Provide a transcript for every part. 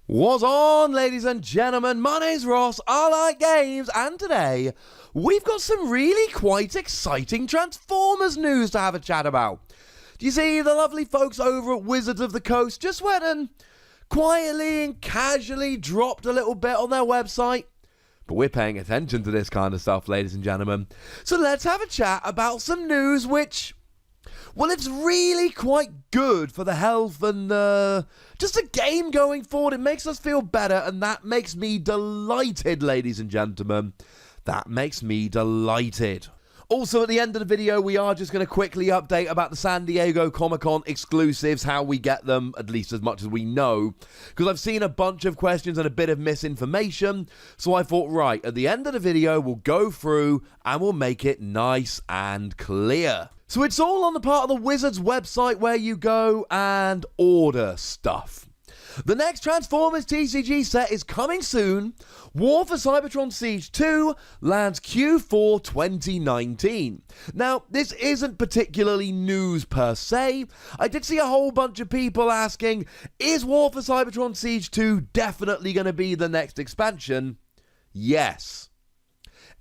What's on, ladies and gentlemen? My name's Ross, I like games, and today we've got some really quite exciting Transformers news to have a chat about. Do you see, the lovely folks over at Wizards of the Coast just went and quietly and casually dropped a little bit on their website. But we're paying attention to this kind of stuff, ladies and gentlemen. So let's have a chat about some news which, well, it's really quite good for the health and just the game going forward. It makes us feel better, and that makes me delighted, ladies and gentlemen. That makes me delighted. Also, at the end of the video, we are just going to quickly update about the San Diego Comic-Con exclusives, how we get them, at least as much as we know, because I've seen a bunch of questions and a bit of misinformation, so I thought, right, at the end of the video, we'll go through and we'll make it nice and clear. So it's all on the part of the Wizards website where you go and order stuff. The next Transformers TCG set is coming soon. War for Cybertron Siege 2 lands Q4 2019. Now, this isn't particularly news per se. I did see a whole bunch of people asking, is War for Cybertron Siege 2 definitely going to be the next expansion? Yes.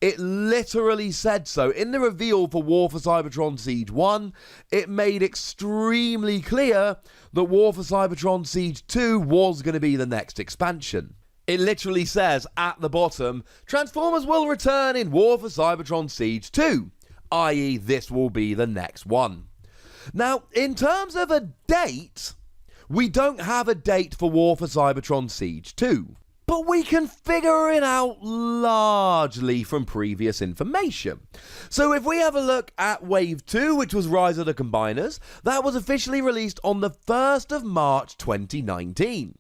It literally said so. In the reveal for War for Cybertron Siege 1, it made extremely clear that War for Cybertron Siege 2 was going to be the next expansion. It literally says at the bottom, Transformers will return in War for Cybertron Siege 2, i.e. this will be the next one. Now, in terms of a date, we don't have a date for War for Cybertron Siege 2. But we can figure it out largely from previous information. So if we have a look at Wave 2, which was Rise of the Combiners, that was officially released on the 1st of March 2019.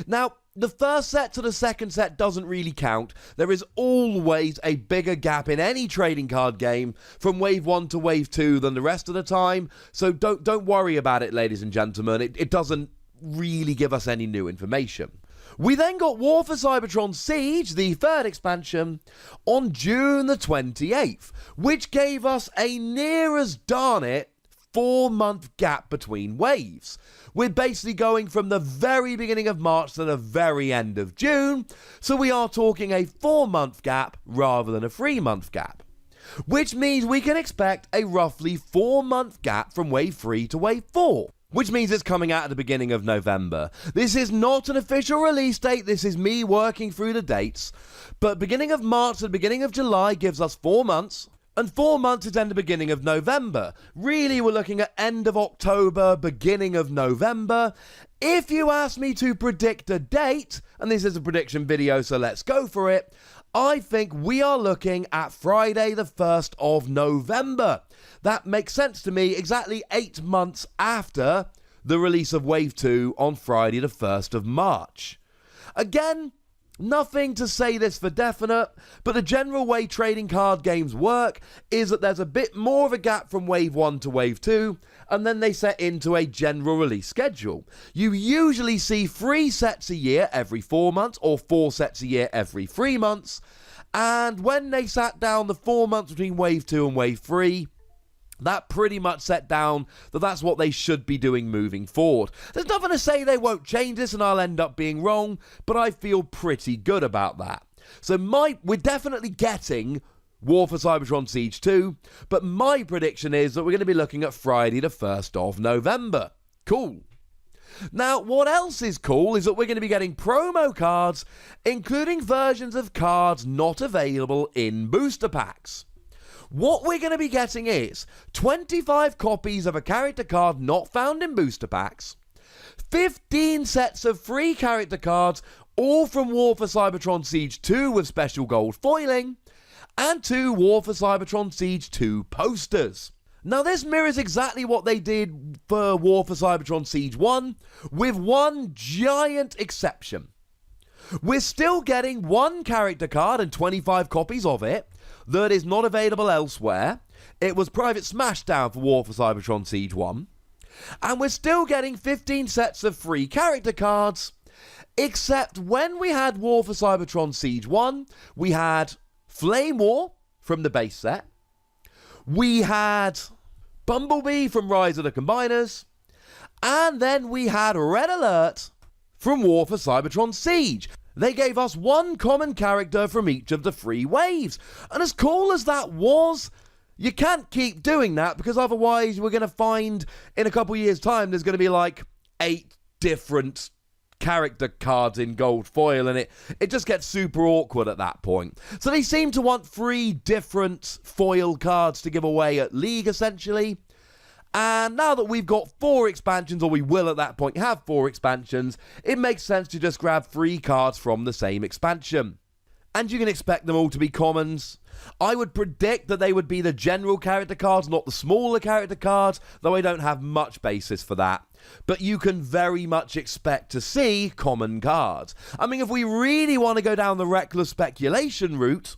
Now, the first set to the second set doesn't really count. There is always a bigger gap in any trading card game from Wave 1 to Wave 2 than the rest of the time. So don't worry about it, ladies and gentlemen. It doesn't really give us any new information. We then got War for Cybertron Siege, the third expansion, on June the 28th, which gave us a near as darn it 4-month gap between waves. We're basically going from the very beginning of March to the very end of June, so we are talking a 4-month gap rather than a 3-month gap. Which means we can expect a roughly 4-month gap from Wave 3 to Wave 4. Which means it's coming out at the beginning of November. This is not an official release date, this is me working through the dates. But beginning of March to the beginning of July gives us 4 months. And 4 months is then the beginning of November. Really, we're looking at end of October, beginning of November. If you ask me to predict a date, and this is a prediction video, so let's go for it, I think we are looking at Friday the 1st of November. That makes sense to me, exactly 8 months after the release of Wave 2 on Friday the 1st of March. Again, nothing to say this for definite, but the general way trading card games work is that there's a bit more of a gap from Wave 1 to Wave 2, and then they set into a general release schedule. You usually see 3 sets a year every 4 months, or 4 sets a year every 3 months, and when they sat down the 4 months between Wave 2 and Wave 3, that pretty much set down that that's what they should be doing moving forward. There's nothing to say they won't change this and I'll end up being wrong, but I feel pretty good about that. So we're definitely getting War for Cybertron Siege 2, but my prediction is that we're going to be looking at Friday the 1st of November. Cool. Now, what else is cool is that we're going to be getting promo cards, including versions of cards not available in booster packs. What we're going to be getting is 25 copies of a character card not found in booster packs, 15 sets of free character cards, all from War for Cybertron Siege 2 with special gold foiling, and 2 War for Cybertron Siege 2 posters. Now this mirrors exactly what they did for War for Cybertron Siege 1, with one giant exception. We're still getting 1 character card and 25 copies of it that is not available elsewhere. It was private smashdown for War for Cybertron Siege 1. And we're still getting 15 sets of free character cards, except when we had War for Cybertron Siege 1, we had Flame War from the base set, we had Bumblebee from Rise of the Combiners, and then we had Red Alert from War for Cybertron Siege. They gave us one common character from each of the 3 waves. And as cool as that was, you can't keep doing that, because otherwise we're going to find in a couple years' time there's going to be like 8 different character cards in gold foil, and it just gets super awkward at that point. So they seem to want 3 different foil cards to give away at League, essentially. And now that we've got 4 expansions, or we will at that point have 4 expansions, it makes sense to just grab 3 cards from the same expansion. And you can expect them all to be commons. I would predict that they would be the general character cards, not the smaller character cards, though I don't have much basis for that. But you can very much expect to see common cards. I mean, if we really want to go down the reckless speculation route,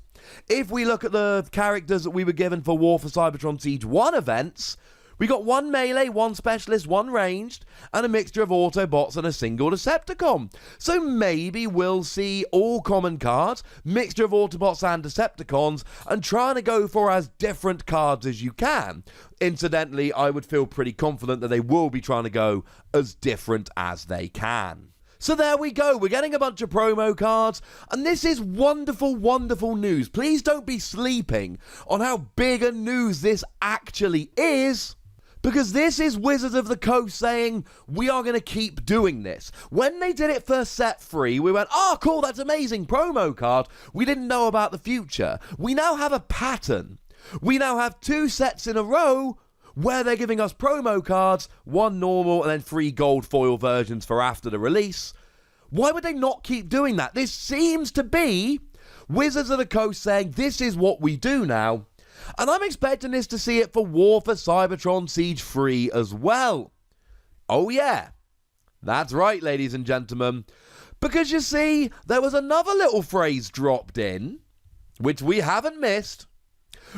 if we look at the characters that we were given for War for Cybertron Siege 1 events, we got 1 melee, 1 specialist, 1 ranged, and a mixture of Autobots and a single Decepticon. So maybe we'll see all common cards, mixture of Autobots and Decepticons, and trying to go for as different cards as you can. Incidentally, I would feel pretty confident that they will be trying to go as different as they can. So there we go, we're getting a bunch of promo cards, and this is wonderful, wonderful news. Please don't be sleeping on how big a news this actually is, because this is Wizards of the Coast saying, we are going to keep doing this. When they did it for set 3, we went, oh cool, that's amazing, promo card. We didn't know about the future. We now have a pattern. We now have 2 sets in a row where they're giving us promo cards, 1 normal and then 3 gold foil versions for after the release. Why would they not keep doing that? This seems to be Wizards of the Coast saying, this is what we do now. And I'm expecting this to see it for War for Cybertron Siege 3 as well. Oh yeah, that's right, ladies and gentlemen. Because you see, there was another little phrase dropped in, which we haven't missed.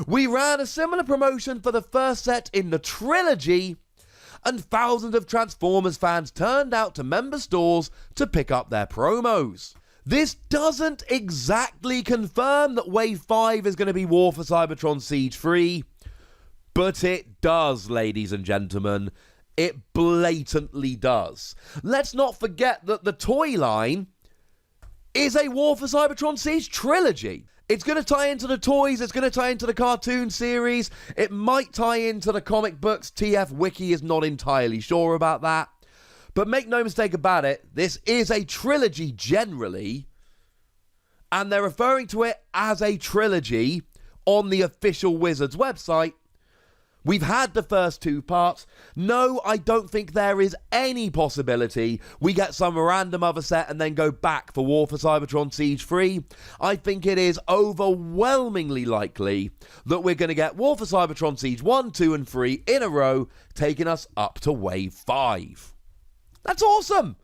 We ran a similar promotion for the first set in the trilogy, and thousands of Transformers fans turned out to member stores to pick up their promos. This doesn't exactly confirm that Wave 5 is going to be War for Cybertron Siege 3, but it does, ladies and gentlemen. It blatantly does. Let's not forget that the toy line is a War for Cybertron Siege trilogy. It's going to tie into the toys, it's going to tie into the cartoon series, it might tie into the comic books. TF Wiki is not entirely sure about that. But make no mistake about it, this is a trilogy generally, and they're referring to it as a trilogy on the official Wizards website. We've had the first 2 parts. No, I don't think there is any possibility we get some random other set and then go back for War for Cybertron Siege 3. I think it is overwhelmingly likely that we're going to get War for Cybertron Siege 1, 2 and 3 in a row, taking us up to Wave 5. That's awesome!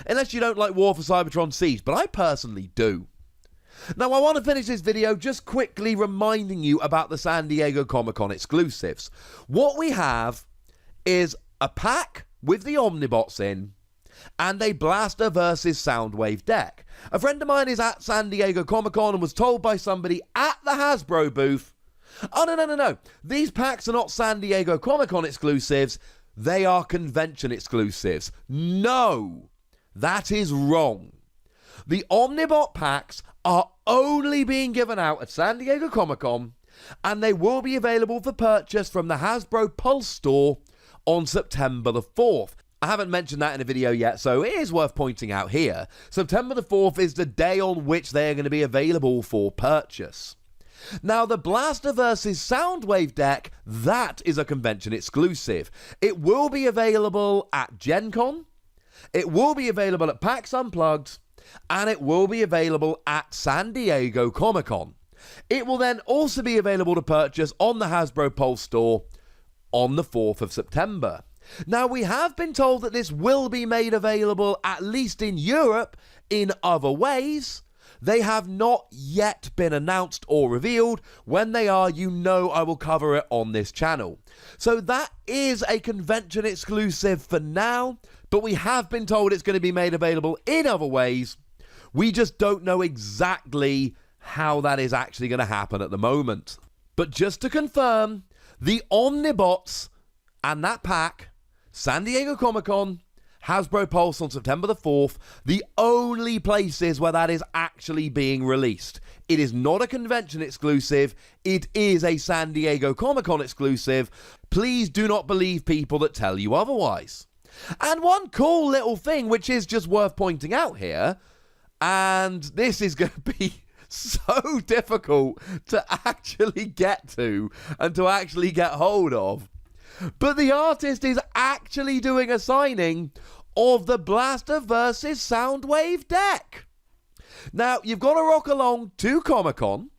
Unless you don't like War for Cybertron Siege, but I personally do. Now, I want to finish this video just quickly reminding you about the San Diego Comic-Con exclusives. What we have is a pack with the Omnibots in, and a Blaster versus Soundwave deck. A friend of mine is at San Diego Comic-Con and was told by somebody at the Hasbro booth, oh, no. These packs are not San Diego Comic-Con exclusives. They are convention exclusives. No, that is wrong. The Omnibot packs are only being given out at San Diego Comic-Con, and they will be available for purchase from the Hasbro Pulse store on September the 4th. I haven't mentioned that in a video yet, so it is worth pointing out here. September the 4th is the day on which they are going to be available for purchase. Now, the Blaster vs. Soundwave deck, that is a convention exclusive. It will be available at Gen Con, it will be available at PAX Unplugged, and it will be available at San Diego Comic-Con. It will then also be available to purchase on the Hasbro Pulse store on the 4th of September. Now, we have been told that this will be made available, at least in Europe, in other ways. They have not yet been announced or revealed. When they are, you know I will cover it on this channel. So that is a convention exclusive for now, but we have been told it's going to be made available in other ways. We just don't know exactly how that is actually going to happen at the moment. But just to confirm, the Omnibots and that pack, San Diego Comic-Con, Hasbro Pulse on September the 4th, the only places where that is actually being released. It is not a convention exclusive, it is a San Diego Comic-Con exclusive. Please do not believe people that tell you otherwise. And one cool little thing which is just worth pointing out here, and this is going to be so difficult to actually get to and to actually get hold of, but the artist is actually doing a signing of the Blaster vs. Soundwave deck. Now, you've got to rock along to Comic-Con,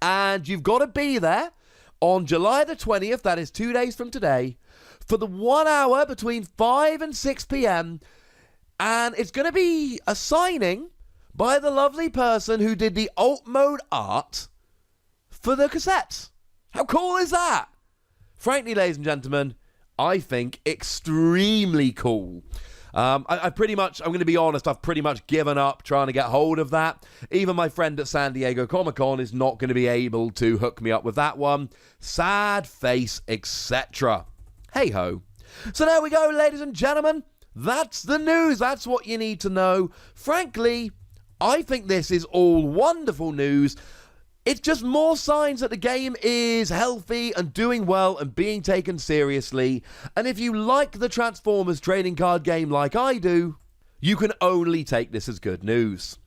and you've got to be there on July the 20th, that is 2 days from today, for the 1 hour between 5 and 6 p.m., and it's going to be a signing by the lovely person who did the alt mode art for the cassettes. How cool is that? Frankly, ladies and gentlemen, I think extremely cool. I'm going to be honest, I've pretty much given up trying to get hold of that. Even my friend at San Diego Comic-Con is not going to be able to hook me up with that one. Sad face, etc. Hey ho. So there we go, ladies and gentlemen. That's the news. That's what you need to know. Frankly, I think this is all wonderful news. It's just more signs that the game is healthy and doing well and being taken seriously. And if you like the Transformers trading card game like I do, you can only take this as good news.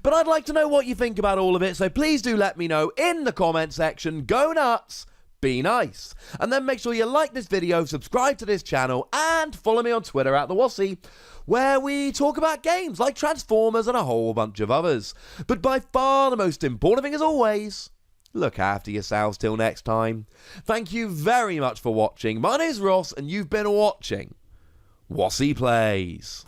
But I'd like to know what you think about all of it, so please do let me know in the comment section. Go nuts, be nice. And then make sure you like this video, subscribe to this channel, and follow me on Twitter at @Wossy, where we talk about games like Transformers and a whole bunch of others. But by far the most important thing, as always, look after yourselves till next time. Thank you very much for watching. My name is Ross, and you've been watching Wossy Plays.